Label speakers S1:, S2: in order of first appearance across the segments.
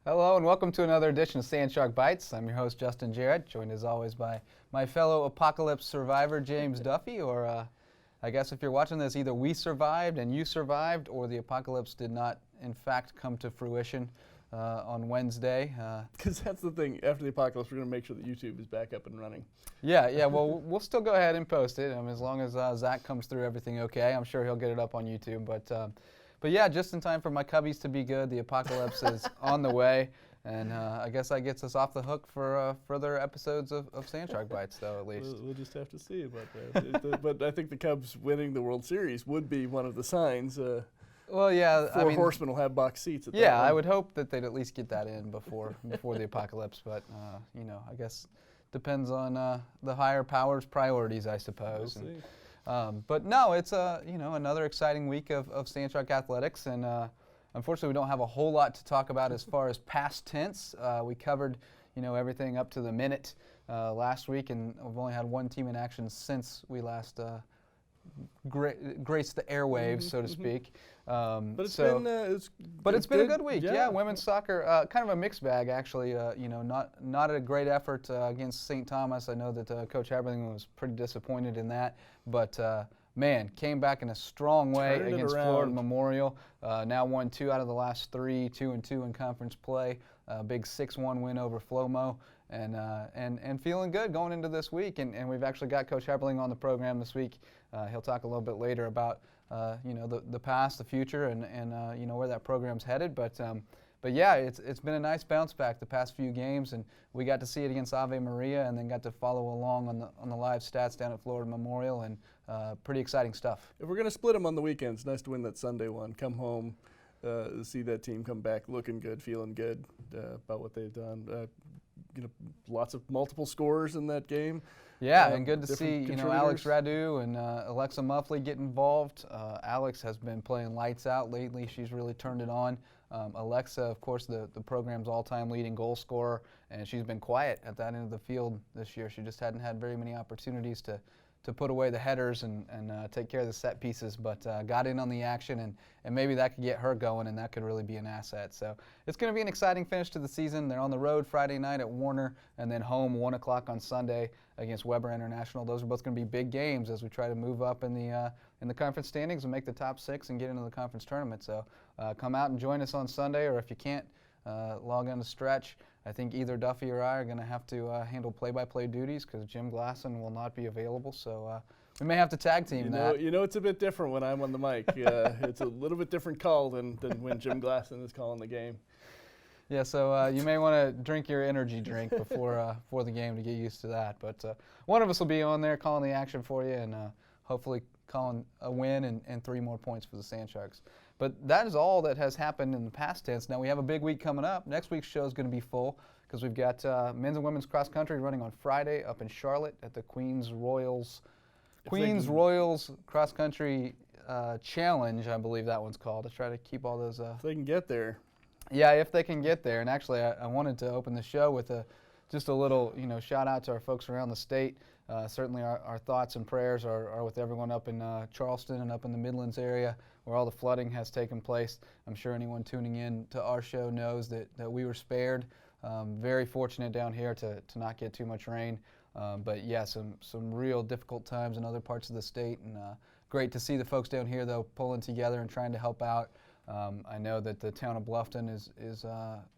S1: Hello and welcome to another edition of Sand Shark Bites. I'm your host Justin Jarrett, joined as always by my fellow apocalypse survivor James Duffy. Or I guess if you're watching this, either we survived and you survived, or the apocalypse did not in fact come to fruition on Wednesday.
S2: Because that's the thing. After the apocalypse, we're going to make sure that YouTube is back up and running.
S1: Yeah. Well, we'll still go ahead and post it. As long as Zach comes through everything okay, I'm sure he'll get it up on YouTube. But yeah, just in time for my Cubbies to be good. The apocalypse is on the way, and I guess that gets us off the hook for further episodes of Sand Shark Bites, though, at least.
S2: We'll just have to see about that. But I think the Cubs winning the World Series would be one of the signs.
S1: Well, yeah,
S2: Four horsemen will have box seats. At
S1: yeah,
S2: that
S1: I would hope that they'd at least get that in before the apocalypse. But I guess depends on the higher powers' priorities, I suppose.
S2: We'll see.
S1: But no, it's another exciting week of Sand Shark athletics, and unfortunately we don't have a whole lot to talk about as far as past tense. We covered everything up to the minute last week, and we've only had one team in action since we last graced the airwaves, so to speak.
S2: But it's
S1: been a good week. Yeah, women's soccer, kind of a mixed bag actually. Not a great effort against St. Thomas. I know that Coach Heberling was pretty disappointed in that, but man, came back in a strong way against Florida Memorial. Now won 2 out of the last 3, 2-2 in conference play. Big 6-1 win over Flomo. And feeling good going into this week, and we've actually got Coach Heberling on the program this week. He'll talk a little bit later about the past, the future, and where that program's headed. But yeah, it's been a nice bounce back the past few games, and we got to see it against Ave Maria, and then got to follow along on the live stats down at Florida Memorial, and pretty exciting stuff.
S2: If we're going to split them on the weekends, nice to win that Sunday one. Come home, see that team come back looking good, feeling good about what they've done. Lots of multiple scorers in that game.
S1: Yeah, and good to see Alex Radu and Alexa Muffley get involved. Alex has been playing lights out lately. She's really turned it on. Alexa, of course, the program's all-time leading goal scorer, and she's been quiet at that end of the field this year. She just hadn't had very many opportunities to put away the headers and take care of the set pieces, but got in on the action, and maybe that could get her going, and that could really be an asset. So it's going to be an exciting finish to the season. They're on the road Friday night at Warner, and then home 1 o'clock on Sunday against Weber International. Those are both going to be big games as we try to move up in the conference standings and make the top 6 and get into the conference tournament. So come out and join us on Sunday, or if you can't, log on to Stretch. I think either Duffy or I are going to have to handle play-by-play duties because Jim Glasson will not be available. So we may have to tag team that.
S2: It's a bit different when I'm on the mic. It's a little bit different call than when Jim Glasson is calling the game.
S1: Yeah, so you may want to drink your energy drink before the game to get used to that. But one of us will be on there calling the action for you, and hopefully calling a win and 3 more points for the Sand Sharks. But that is all that has happened in the past tense. Now we have a big week coming up. Next week's show is going to be full because we've got men's and women's cross country running on Friday up in Charlotte at the Queens Royals Cross Country Challenge, I believe that one's called. Let's try to keep all those.
S2: If they can get there.
S1: Yeah, if they can get there. And actually, I wanted to open the show with just a little shout out to our folks around the state. Certainly our thoughts and prayers are with everyone up in Charleston and up in the Midlands area where all the flooding has taken place. I'm sure anyone tuning in to our show knows that we were spared. Very fortunate down here to not get too much rain. But yeah, some real difficult times in other parts of the state, and great to see the folks down here though pulling together and trying to help out. I know that the town of Bluffton is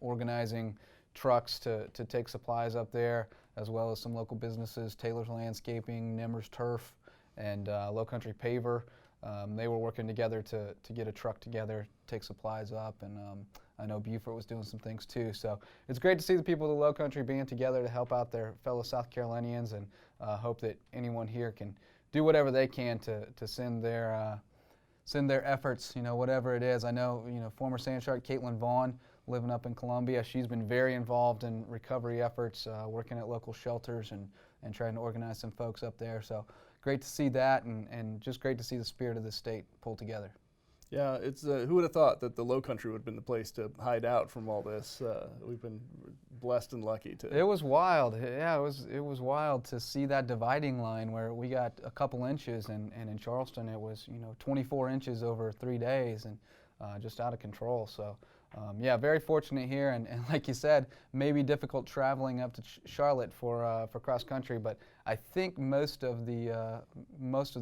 S1: organizing trucks to take supplies up there, as well as some local businesses, Taylor's Landscaping, Nemmer's Turf, and Low Country Paver. They were working together to get a truck together, take supplies up, and I know Beaufort was doing some things too. So it's great to see the people of the Low Country being together to help out their fellow South Carolinians, and hope that anyone here can do whatever they can to send their efforts, whatever it is. I know, former Sand Shark Caitlin Vaughn, living up in Columbia, she's been very involved in recovery efforts, working at local shelters and trying to organize some folks up there. So great to see that, and just great to see the spirit of the state pull together.
S2: Yeah, it's who would have thought that the Low Country would have been the place to hide out from all this? We've been blessed and lucky to.
S1: It was wild. Yeah, it was wild to see that dividing line where we got a couple inches, and in Charleston it was 24 inches over 3 days, and just out of control. So yeah, very fortunate here, and like you said, maybe difficult traveling up to Charlotte for cross country, but I think most of the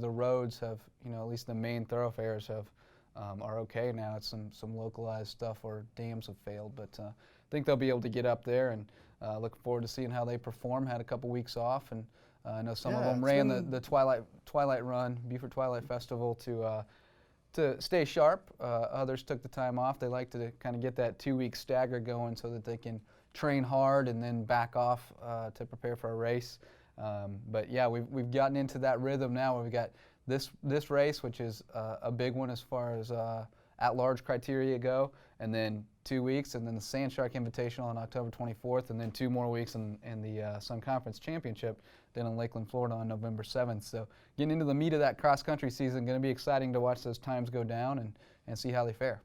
S1: roads have, at least the main thoroughfares have are okay now. It's some localized stuff or dams have failed, but I think they'll be able to get up there, and look forward to seeing how they perform. Had a couple weeks off, and I know some of them ran the Twilight Run, Beaufort Twilight Festival to stay sharp. Others took the time off. They like to kind of get that 2-week stagger going so that they can train hard and then back off to prepare for a race. But yeah, we've gotten into that rhythm now where we've got this race, which is a big one as far as at-large criteria go, and then 2 weeks, and then the Sand Shark Invitational on October 24th, and then 2 more weeks in the Sun Conference Championship down in Lakeland, Florida on November 7th. So getting into the meat of that cross-country season, going to be exciting to watch those times go down and see how they fare.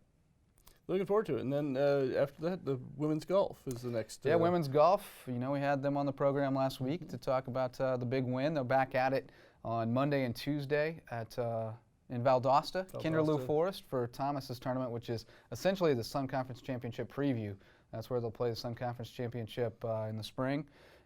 S2: Looking forward to it. And then after that, the women's golf is the next.
S1: Yeah, women's golf. We had them on the program last week to talk about the big win. They're back at it on Monday and Tuesday in Valdosta, Kinderloo Forest for Thomas's tournament, which is essentially the Sun Conference Championship preview. That's where they'll play the Sun Conference Championship in the spring,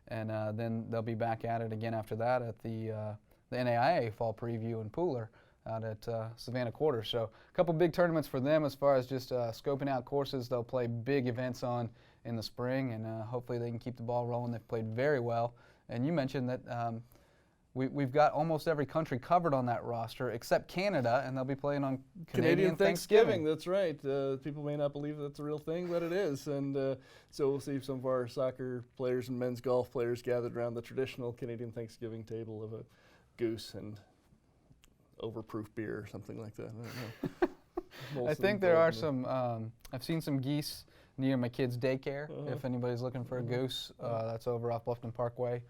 S1: and then they'll be back at it again after that at the NAIA Fall Preview in Pooler out at Savannah Quarter. So a couple big tournaments for them as far as just scoping out courses. They'll play big events on in the spring, and hopefully they can keep the ball rolling. They've played very well. And you mentioned that we've got almost every country covered on that roster except Canada, and they'll be playing on Canadian Thanksgiving.
S2: That's right. People may not believe that's a real thing, but it is. And so we'll see some of our soccer players and men's golf players gathered around the traditional Canadian Thanksgiving table of a goose and overproof beer or something like that. I don't know.
S1: I think there are some, I've seen some geese near my kids' daycare. If anybody's looking for a goose, that's over off Bluffton Parkway.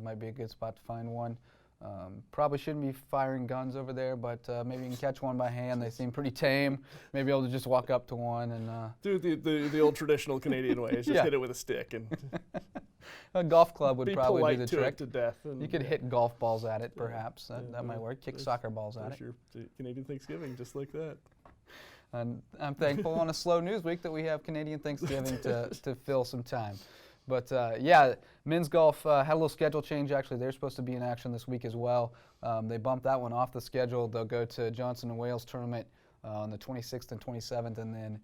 S1: Might be a good spot to find one. Probably shouldn't be firing guns over there, but maybe you can catch one by hand. They seem pretty tame. Maybe able to just walk up to one and
S2: do the old traditional Canadian way. Is just hit it with a stick and.
S1: A golf club would
S2: be
S1: probably do the trick.
S2: To death.
S1: You could hit golf balls at it, perhaps. That might work. Kick soccer balls at it.
S2: Your Canadian Thanksgiving, just like that.
S1: And I'm thankful on a slow news week that we have Canadian Thanksgiving to fill some time. But yeah, men's golf had a little schedule change. Actually, they're supposed to be in action this week as well. They bumped that one off the schedule. They'll go to Johnson & Wales tournament on the 26th and 27th, and then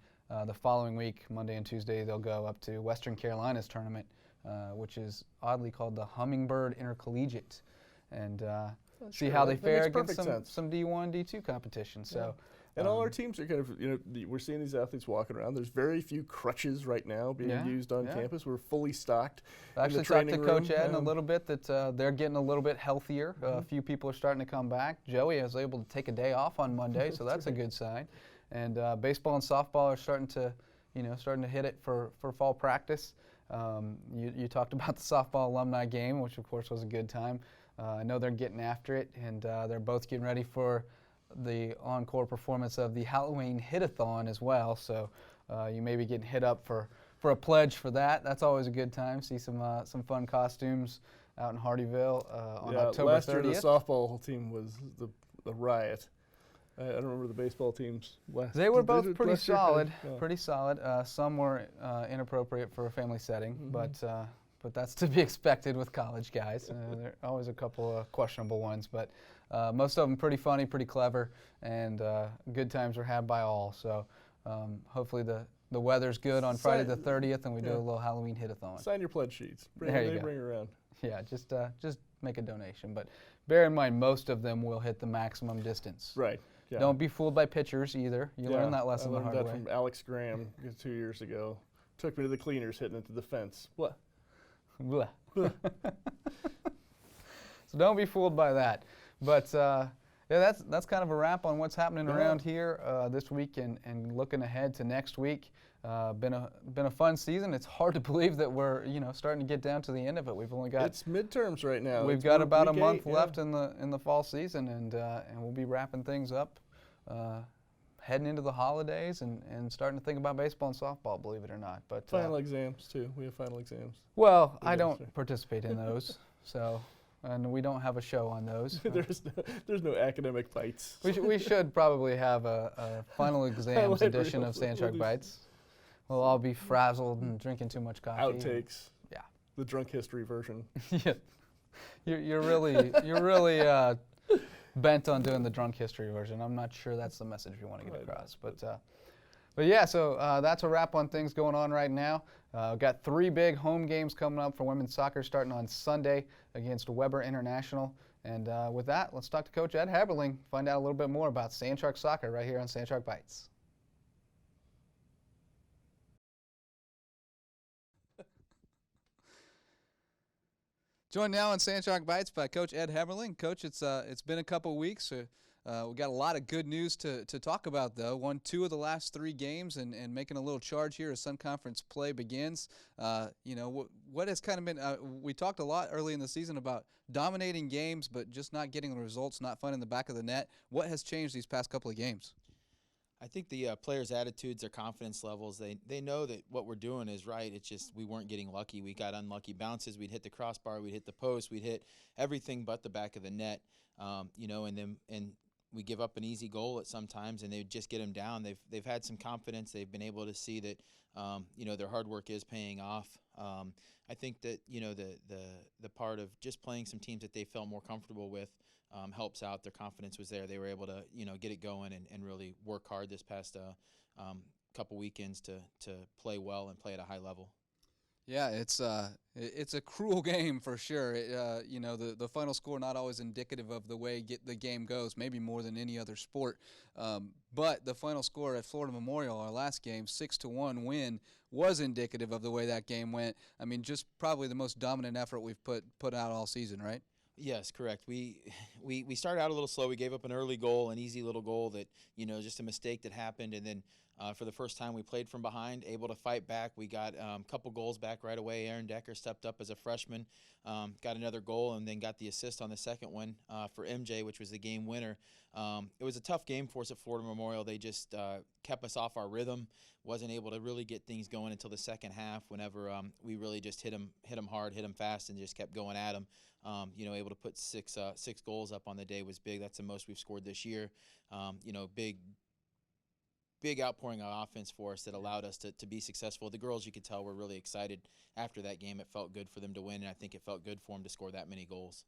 S1: the following week, Monday and Tuesday, they'll go up to Western Carolina's tournament, which is oddly called the Hummingbird Intercollegiate, and see how they fare against some D1, D2 competition. So.
S2: And all our teams are kind of, we're seeing these athletes walking around. There's very few crutches right now being used on campus. We're fully stocked.
S1: I actually talked to Coach Ed in a little bit that they're getting a little bit healthier. A few people are starting to come back. Joey was able to take a day off on Monday, so that's a good sign. And baseball and softball are starting to hit it for fall practice. You talked about the softball alumni game, which of course was a good time. I know they're getting after it, and they're both getting ready for the encore performance of the Halloween Hit-a-thon as well. So you may be getting hit up for a pledge for that. That's always a good time. See some fun costumes out in Hardyville on October 30th.
S2: Last year the softball team was the riot. I don't remember the baseball teams last.
S1: They were both pretty solid. Pretty solid. Some were inappropriate for a family setting, but that's to be expected with college guys. There are always a couple of questionable ones, but most of them pretty funny, pretty clever, and good times were had by all. So hopefully the weather's good on Friday the 30th, and we do a little Halloween hit-a-thon.
S2: Sign your pledge sheets. Bring around.
S1: Yeah, just make a donation. But bear in mind, most of them will hit the maximum distance.
S2: Right. Yeah.
S1: Don't be fooled by pitchers either. You learned that lesson the hard way.
S2: I learned that from Alex Graham 2 years ago. Took me to the cleaners, hitting into the fence. What?
S1: So don't be fooled by that. But yeah, that's kind of a wrap on what's happening around here this week and looking ahead to next week. Been a fun season. It's hard to believe that we're starting to get down to the end of it. We've only got
S2: it's midterms right now.
S1: We've got about a month left in the fall season, and we'll be wrapping things up, heading into the holidays and starting to think about baseball and softball. Believe it or not, but
S2: final exams too. We have final exams.
S1: Well, I don't participate in those, so. And we don't have a show on those.
S2: There's no academic bites.
S1: We should probably have a final exams edition of Sand Shark Bites. We'll all be frazzled and drinking too much coffee.
S2: Outtakes.
S1: Yeah.
S2: The drunk history version.
S1: Yeah. You're really bent on doing the drunk history version. I'm not sure that's the message we want to get across. But yeah, so that's a wrap on things going on right now. We've got 3 big home games coming up for women's soccer starting on Sunday against Weber International. And with that, let's talk to Coach Ed Heberling, find out a little bit more about Sand Shark Soccer right here on Sand Shark Bites. Joined now on Sand Shark Bites by Coach Ed Heberling. Coach, it's been a couple weeks. We got a lot of good news to talk about, though. Won 2 of the last 3 games and making a little charge here as Sun Conference play begins. What has kind of been we talked a lot early in the season about dominating games but just not getting the results, not finding the back of the net. What has changed these past couple of games?
S3: I think the players' attitudes, their confidence levels, they know that what we're doing is right. It's just we weren't getting lucky. We got unlucky bounces. We'd hit the crossbar. We'd hit the post. We'd hit everything but the back of the net. And we give up an easy goal at sometimes, and they just get them down. They've had some confidence. They've been able to see that their hard work is paying off. I think that the part of just playing some teams that they felt more comfortable with helps out. Their confidence was there. They were able to get it going and really work hard this past couple weekends to play well and play at a high level.
S1: Yeah, it's a cruel game for sure. The final score not always indicative of the way the game goes, maybe more than any other sport. But the final score at Florida Memorial, our last game, 6-1 win, was indicative of the way that game went. I mean, just probably the most dominant effort we've put out all season, right?
S3: Yes, correct. We started out a little slow. We gave up an early goal, an easy little goal that, just a mistake that happened. And then for the first time we played from behind, able to fight back. We got a couple goals back right away. Aaron Decker stepped up as a freshman, got another goal, and then got the assist on the second one for MJ, which was the game winner. It was a tough game for us at Florida Memorial. They just kept us off our rhythm, wasn't able to really get things going until the second half whenever we really just hit them hard, hit them fast, and just kept going at them. Able to put six goals up on the day was big. That's the most we've scored this year. Big outpouring of offense for us that allowed us to be successful. The girls, you could tell, were really excited after that game. It felt good for them to win, and I think it felt good for them to score that many goals.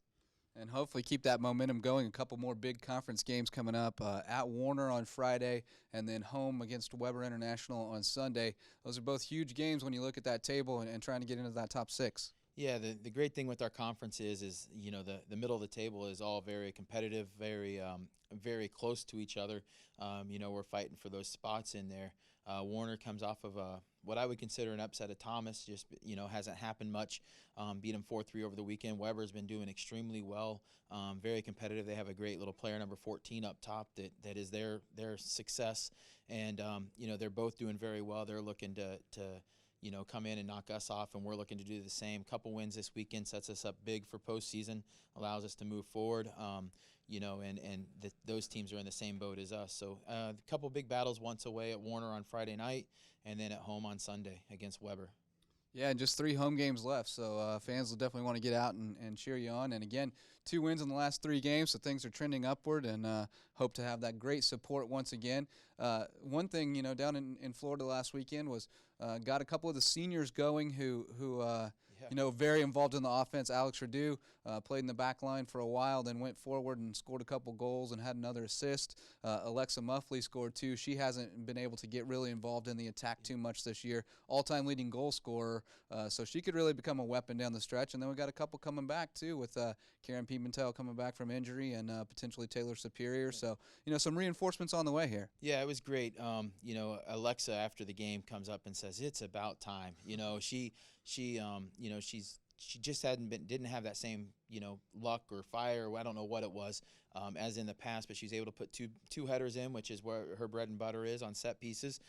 S1: And hopefully keep that momentum going. A couple more big conference games coming up at Warner on Friday and then home against Weber International on Sunday. Those are both huge games when you look at that table and trying to get into that top 6.
S3: Yeah, the great thing with our conference is the middle of the table is all very competitive, very close to each other. We're fighting for those spots in there. Warner comes off of what I would consider an upset of Thomas. Just hasn't happened much. Beat him 4-3 over the weekend. Weber's been doing extremely well. Very competitive. They have a great little player, number 14 up top, that is their success. And they're both doing very well. They're looking to come in and knock us off, and we're looking to do the same. Couple wins this weekend sets us up big for postseason, allows us to move forward. Those teams are in the same boat as us. So a couple big battles once away at Warner on Friday night, and then at home on Sunday against Weber.
S1: Yeah, and just 3 home games left, so fans will definitely want to get out and cheer you on. And again, 2 wins in the last 3 games, so things are trending upward, and hope to have that great support once again. One thing, down in Florida last weekend was got a couple of the seniors going who very involved in the offense. Alex Radu played in the back line for a while, then went forward and scored a couple goals and had another assist. Alexa Muffley scored 2. She hasn't been able to get really involved in the attack too much this year. All-time leading goal scorer, so she could really become a weapon down the stretch. And then we got a couple coming back too, with Karen Pimentel coming back from injury and potentially Taylor Superior. So some reinforcements on the way here.
S3: Yeah, it was great. Alexa after the game comes up and says it's about time. She just didn't have that same luck or fire, or I don't know what it was, as in the past, but she's able to put two headers in, which is where her bread and butter is, on set pieces.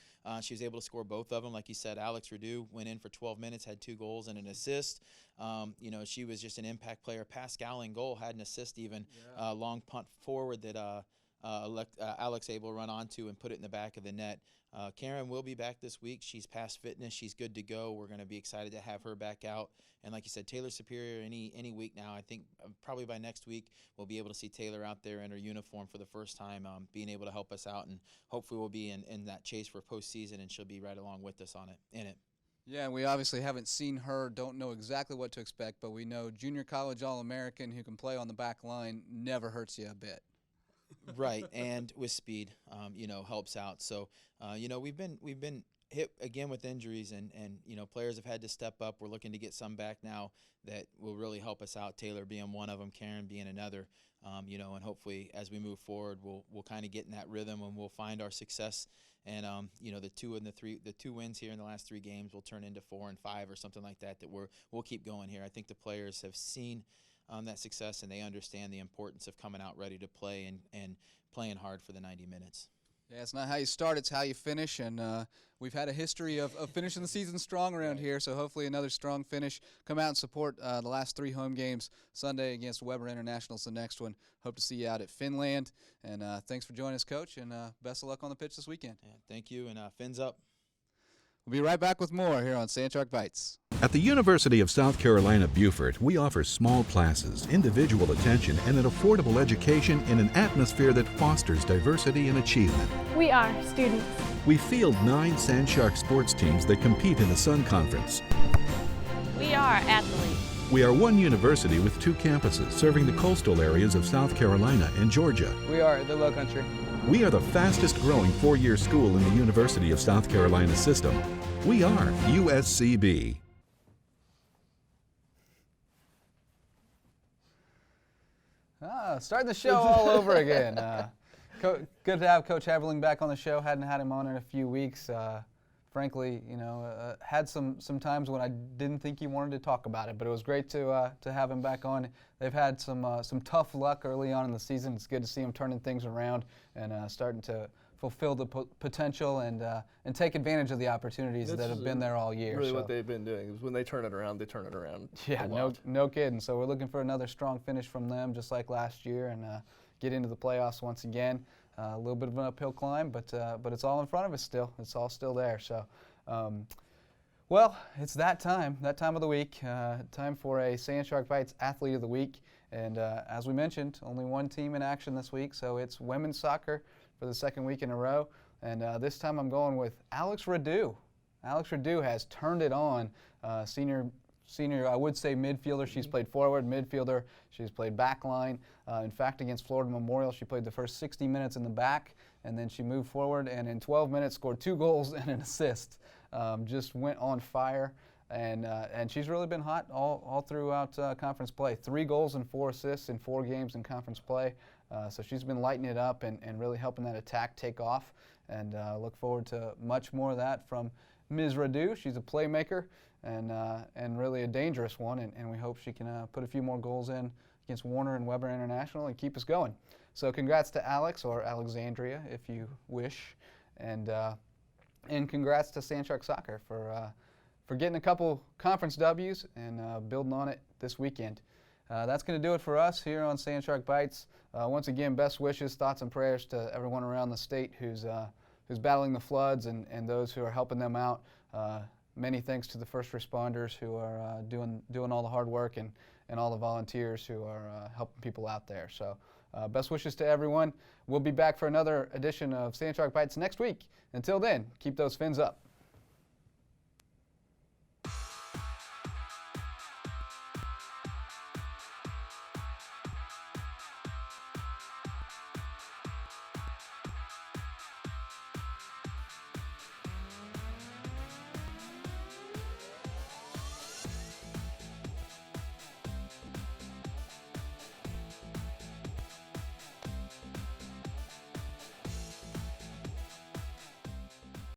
S3: She was able to score both of them. Like you said, Alex Radu went in for 12 minutes, had 2 goals and an assist. She was just an impact player. Pascal in goal had an assist even. Yeah. Long punt forward that Alex able to run onto and put it in the back of the net. Karen will be back this week. She's past fitness. She's good to go. We're going to be excited to have her back out. And like you said, Taylor Superior any week now. I think probably by next week we'll be able to see Taylor out there in her uniform for the first time, being able to help us out. And hopefully we'll be in that chase for postseason, and she'll be right along with us in it.
S1: Yeah, we obviously haven't seen her, don't know exactly what to expect, but we know junior college All-American who can play on the back line never hurts you a bit.
S3: Right, and with speed, helps out. So, we've been hit again with injuries, and players have had to step up. We're looking to get some back now that will really help us out. Two being one of them, Karen being another. And hopefully as we move forward, we'll kind of get in that rhythm and we'll find our success. And the two wins here in the last 3 games will turn into 4 and 5 or something like that. We'll keep going here. I think the players have seen that success, and they understand the importance of coming out ready to play and playing hard for the 90 minutes.
S1: Yeah, it's not how you start, it's how you finish, and we've had a history of finishing the season strong around here, so hopefully another strong finish. Come out and support the last 3 home games. Sunday against Weber International's the next one. Hope to see you out at Finland, and thanks for joining us, Coach, and best of luck on the pitch this weekend.
S3: Yeah, thank you, and fins up.
S1: We'll be right back with more here on Sandshark Bites.
S4: At the University of South Carolina, Beaufort, we offer small classes, individual attention, and an affordable education in an atmosphere that fosters diversity and achievement.
S5: We are students.
S4: We field 9 Sandshark sports teams that compete in the Sun Conference.
S5: We are athletes.
S4: We are one university with 2 campuses serving the coastal areas of South Carolina and Georgia.
S1: We are the Low Country.
S4: We are the fastest growing 4-year school in the University of South Carolina system. We are USCB.
S1: Starting the show all over again. Good to have Coach Heberling back on the show. Hadn't had him on in a few weeks. Frankly, had some times when I didn't think he wanted to talk about it, but it was great to have him back on. They've had some tough luck early on in the season. It's good to see him turning things around and starting to fulfill the potential and take advantage of the opportunities that have been there all year.
S2: Really, what they've been doing is when they turn it around, they turn it around.
S1: Yeah, no kidding. So we're looking for another strong finish from them, just like last year, and get into the playoffs once again. A little bit of an uphill climb, but it's all in front of us still. It's all still there. So, well, it's that time of the week. Time for a Sandshark Bites Athlete of the Week. And as we mentioned, only one team in action this week, so it's women's soccer for the 2nd week in a row. And this time I'm going with Alex Radu. Alex Radu has turned it on. Senior, I would say midfielder. She's played forward, midfielder. She's played back line. In fact, against Florida Memorial, she played the first 60 minutes in the back, and then she moved forward and in 12 minutes scored 2 goals and an assist. Just went on fire, and she's really been hot all throughout conference play. 3 goals and 4 assists in 4 games in conference play. So she's been lighting it up and really helping that attack take off, and look forward to much more of that from Ms. Radu. She's a playmaker and really a dangerous one, and we hope she can put a few more goals in against Warner and Weber International and keep us going. So congrats to Alex, or Alexandria if you wish, and congrats to Sandshark Soccer for getting a couple conference W's and building on it this weekend. That's going to do it for us here on Sandshark Bites. Once again, best wishes, thoughts, and prayers to everyone around the state who's battling the floods and those who are helping them out. Many thanks to the first responders who are doing all the hard work and all the volunteers who are helping people out there. So best wishes to everyone. We'll be back for another edition of Sandshark Bites next week. Until then, keep those fins up.